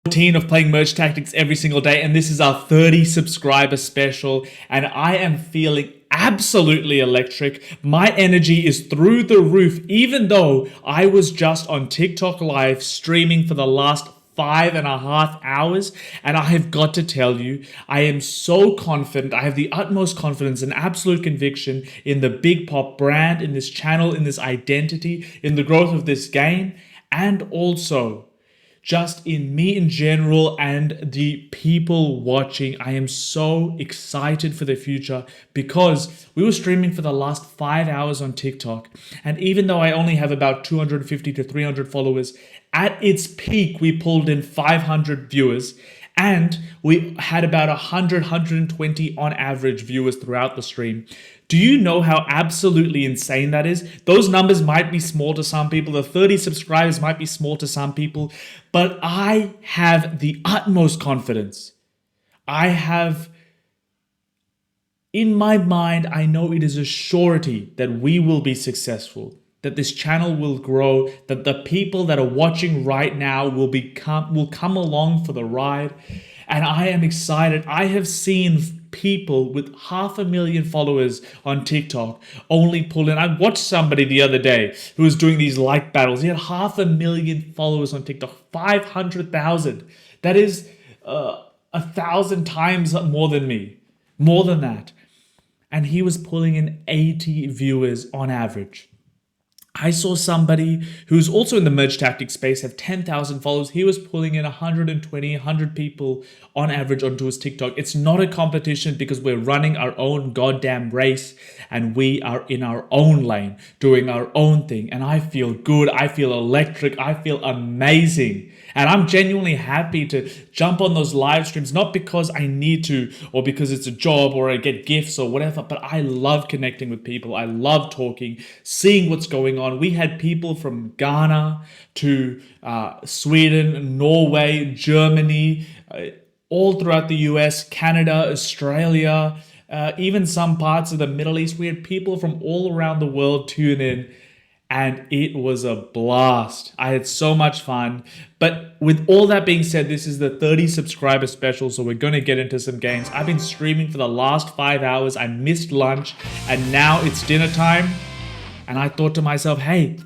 routine of playing merge tactics every single day, and this is our 30 subscriber special, and I am feeling absolutely electric. My energy is through the roof, even though I was just on TikTok live streaming for the last 5.5 hours, and I have got to tell you, I am so confident. I have the utmost confidence and absolute conviction in the Big Pop brand, in this channel, in this identity, in the growth of this game, and also just in me in general and the people watching. I am so excited for the future because we were streaming for the last 5 hours on TikTok. And even though I only have about 250 to 300 followers, at its peak, we pulled in 500 viewers. And we had about 100, 120 on average viewers throughout the stream. Do you know how absolutely insane that is? Those numbers might be small to some people. The 30 subscribers might be small to some people. But I have the utmost confidence. In my mind, I know it is a surety that we will be successful, that this channel will grow, that the people that are watching right now will come along for the ride. And I am excited. I have seen people with 500,000 followers on TikTok only pull in. I watched somebody the other day who was doing these like battles. He had 500,000 followers on TikTok, 500,000. That is 1,000 times more than me, more than that. And he was pulling in 80 viewers on average. I saw somebody who's also in the merge tactic space have 10,000 followers. He was pulling in 120, 100 people on average onto his TikTok. It's not a competition because we're running our own goddamn race and we are in our own lane doing our own thing. And I feel good. I feel electric. I feel amazing. And I'm genuinely happy to jump on those live streams, not because I need to or because it's a job or I get gifts or whatever, but I love connecting with people. I love talking, seeing what's going on. We had people from Ghana to Sweden, Norway, Germany, all throughout the US, Canada, Australia, even some parts of the Middle East. We had people from all around the world tune in. And it was a blast. I had so much fun. But with all that being said, this is the 30 subscriber special, so we're going to get into some games. I've been streaming for the last 5 hours. I missed lunch, and now it's dinner time. And I thought to myself, hey,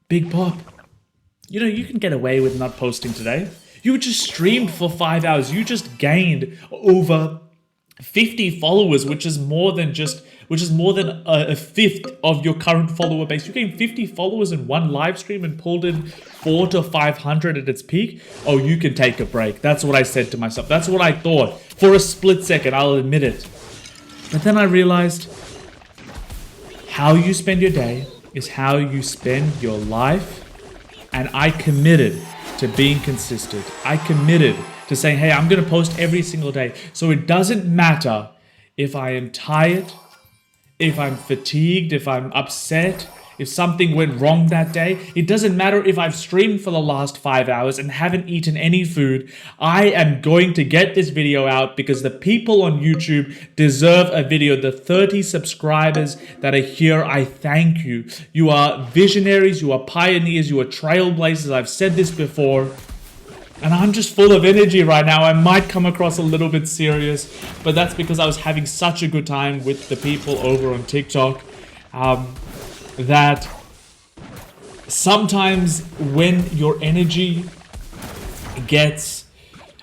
Big Pop, you can get away with not posting today. You just streamed for 5 hours. You just gained over 50 followers, which is more than a fifth of your current follower base. You gained 50 followers in one live stream and pulled in 400 to 500 at its peak. Oh, you can take a break. That's what I said to myself. That's what I thought for a split second. I'll admit it. But then I realized how you spend your day is how you spend your life. And I committed to being consistent. I committed to saying, hey, I'm going to post every single day. So it doesn't matter if I am tired, if I'm fatigued, if I'm upset, if something went wrong that day. It doesn't matter if I've streamed for the last 5 hours and haven't eaten any food. I am going to get this video out because the people on YouTube deserve a video. The 30 subscribers that are here, I thank you. You are visionaries, you are pioneers, you are trailblazers. I've said this before. And I'm just full of energy right now. I might come across a little bit serious, but that's because I was having such a good time with the people over on TikTok that sometimes when your energy gets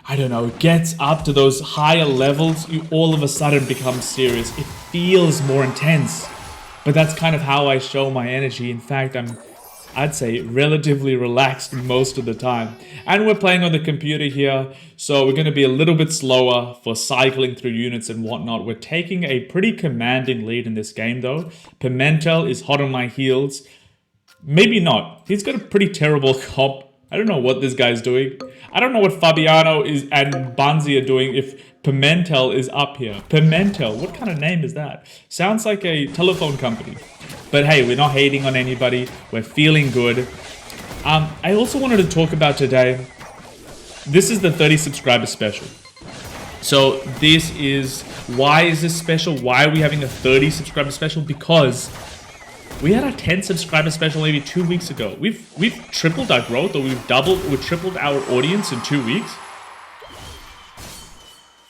up to those higher levels, you all of a sudden become serious. It feels more intense, but that's kind of how I show my energy. In fact, I'd say relatively relaxed most of the time. And we're playing on the computer here, so we're going to be a little bit slower for cycling through units and whatnot. We're taking a pretty commanding lead in this game though. Pimentel is hot on my heels. Maybe not. He's got a pretty terrible comp. I don't know what this guy's doing. I don't know what Fabiano and Banzi are doing if Pimentel is up here. Pimentel, what kind of name is that? Sounds like a telephone company. But hey, we're not hating on anybody. We're feeling good. I also wanted to talk about today. This is the 30 subscriber special. So why is this special? Why are we having a 30 subscriber special? Because we had a 10 subscriber special maybe 2 weeks ago. We've tripled our growth, or we've tripled our audience in 2 weeks.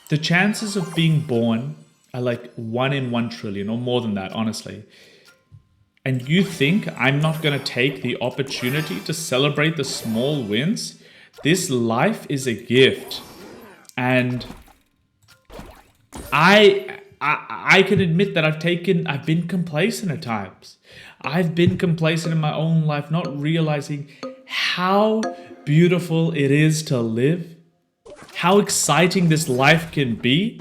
The chances of being born are like 1 in 1 trillion or more than that, honestly. And you think I'm not going to take the opportunity to celebrate the small wins? This life is a gift. And I can admit that I've been complacent at times. I've been complacent in my own life, not realizing how beautiful it is to live, how exciting this life can be,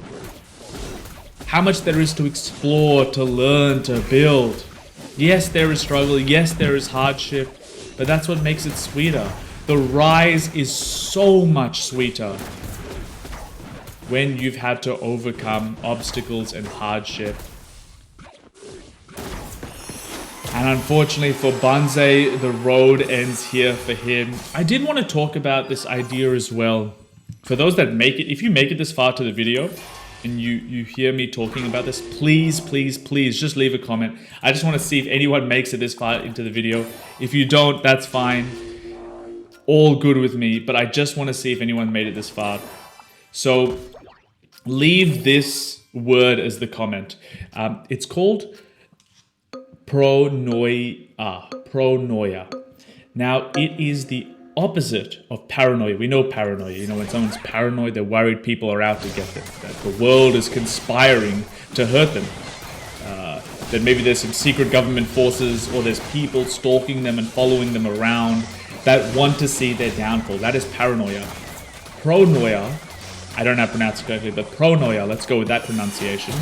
how much there is to explore, to learn, to build. Yes, there is struggle. Yes, there is hardship, but that's what makes it sweeter. The rise is so much sweeter when you've had to overcome obstacles and hardship. And unfortunately for Banzai, the road ends here for him. I did want to talk about this idea as well. For those that make it, if you make it this far to the video, and you hear me talking about this, please, please, please just leave a comment. I just want to see if anyone makes it this far into the video. If you don't, that's fine. All good with me, but I just want to see if anyone made it this far. So leave this word as the comment. It's called Pronoia. Pronoia. Now, it is the opposite of paranoia. We know paranoia. You know, when someone's paranoid, they're worried people are out to get them, that the world is conspiring to hurt them, that maybe there's some secret government forces or there's people stalking them and following them around that want to see their downfall. That is paranoia. Pronoia, I don't know how to pronounce it correctly, but pronoia, let's go with that pronunciation,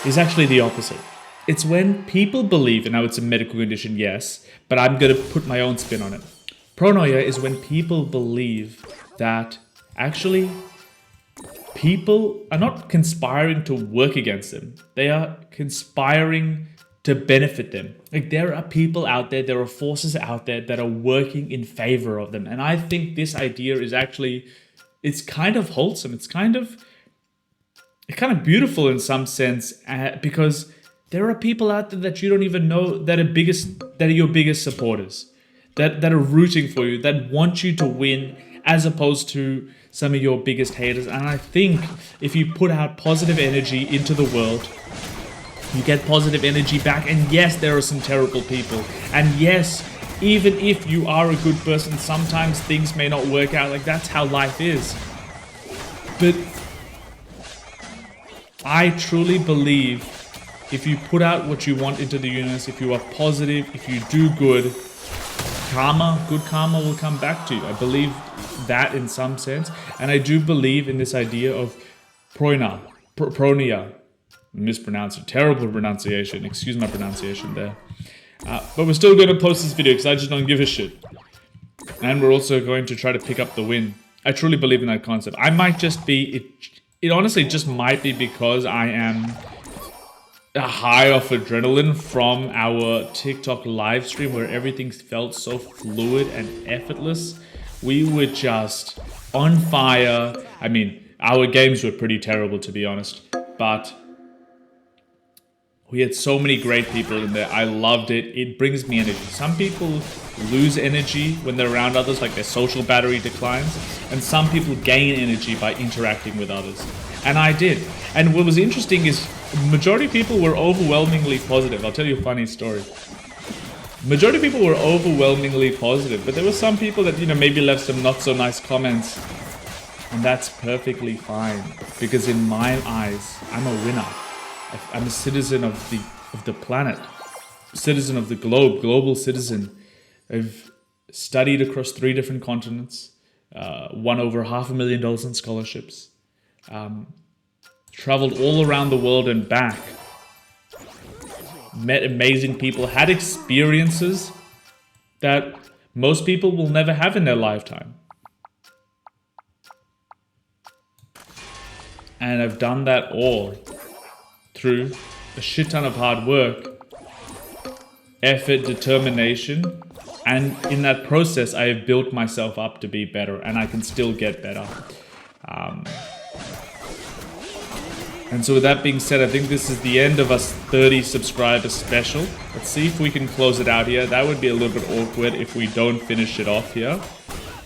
is actually the opposite. It's when people believe, and now it's a medical condition, yes, but I'm going to put my own spin on it. Pronoia is when people believe that actually people are not conspiring to work against them. They are conspiring to benefit them. Like, there are people out there are forces out there that are working in favor of them. And I think this idea is actually, it's kind of wholesome. It's kind of beautiful in some sense, because there are people out there that you don't even know that are your biggest supporters. That are rooting for you, that want you to win, as opposed to some of your biggest haters. And I think if you put out positive energy into the world, you get positive energy back. And yes, there are some terrible people. And yes, even if you are a good person, sometimes things may not work out. Like, that's how life is. But I truly believe if you put out what you want into the universe, if you are positive, if you do good karma will come back to you. I believe that in some sense. And I do believe in this idea of pronoia. Mispronounced it. Terrible pronunciation. Excuse my pronunciation there. But we're still going to post this video because I just don't give a shit. And we're also going to try to pick up the win. I truly believe in that concept. I might just be... It honestly just might be because I am high off adrenaline from our TikTok live stream where everything felt so fluid and effortless. We were just on fire. I mean, our games were pretty terrible, to be honest, but we had so many great people in there. I loved it. It brings me energy. Some people lose energy when they're around others, like their social battery declines, and some people gain energy by interacting with others. And I did. And what was interesting is majority of people were overwhelmingly positive. I'll tell you a funny story. Majority of people were overwhelmingly positive, but there were some people that, maybe left some not so nice comments. And that's perfectly fine, because in my eyes, I'm a winner. I'm a citizen of the planet, citizen of the globe, global citizen. I've studied across 3 different continents, won over $500,000 in scholarships, traveled all around the world and back, met amazing people, had experiences that most people will never have in their lifetime. And I've done that all through a shit ton of hard work, effort, determination, and in that process, I have built myself up to be better, and I can still get better. And so with that being said, I think this is the end of us 30 subscriber special. Let's see if we can close it out here. That would be a little bit awkward if we don't finish it off here.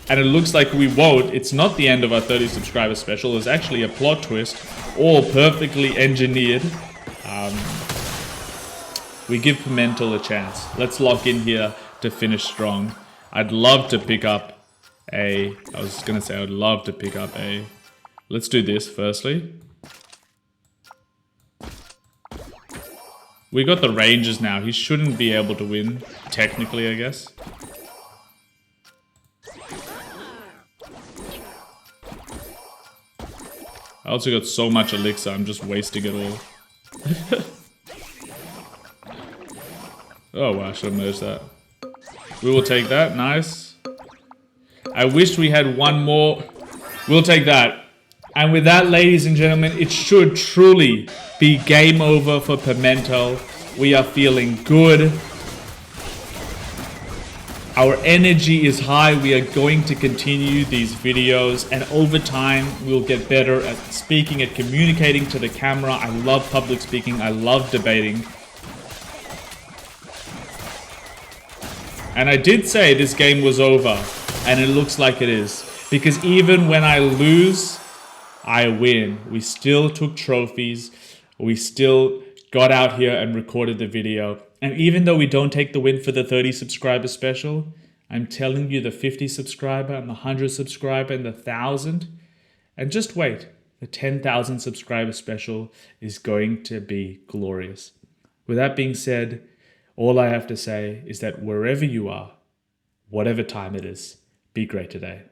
And it looks like we won't. It's not the end of our 30 subscriber special. It's actually a plot twist, all perfectly engineered. We give Pimentel a chance. Let's lock in here to finish strong. I'd love to pick up a... I was gonna say I'd love to pick up a... Let's do this firstly. We got the Rangers now. He shouldn't be able to win, technically, I guess. I also got so much elixir, I'm just wasting it all. Oh wow, I should have merged that. We will take that, nice. I wish we had one more. We'll take that. And with that, ladies and gentlemen, it should truly be game over for Pimentel. We are feeling good. Our energy is high. We are going to continue these videos, and over time we'll get better at speaking, at communicating to the camera. I love public speaking. I love debating. And I did say this game was over, and it looks like it is. Because even when I lose, I win. We still took trophies. We still got out here and recorded the video. And even though we don't take the win for the 30 subscriber special, I'm telling you the 50 subscriber and the 100 subscriber and the 1,000. And just wait, the 10,000 subscriber special is going to be glorious. With that being said, all I have to say is that wherever you are, whatever time it is, be great today.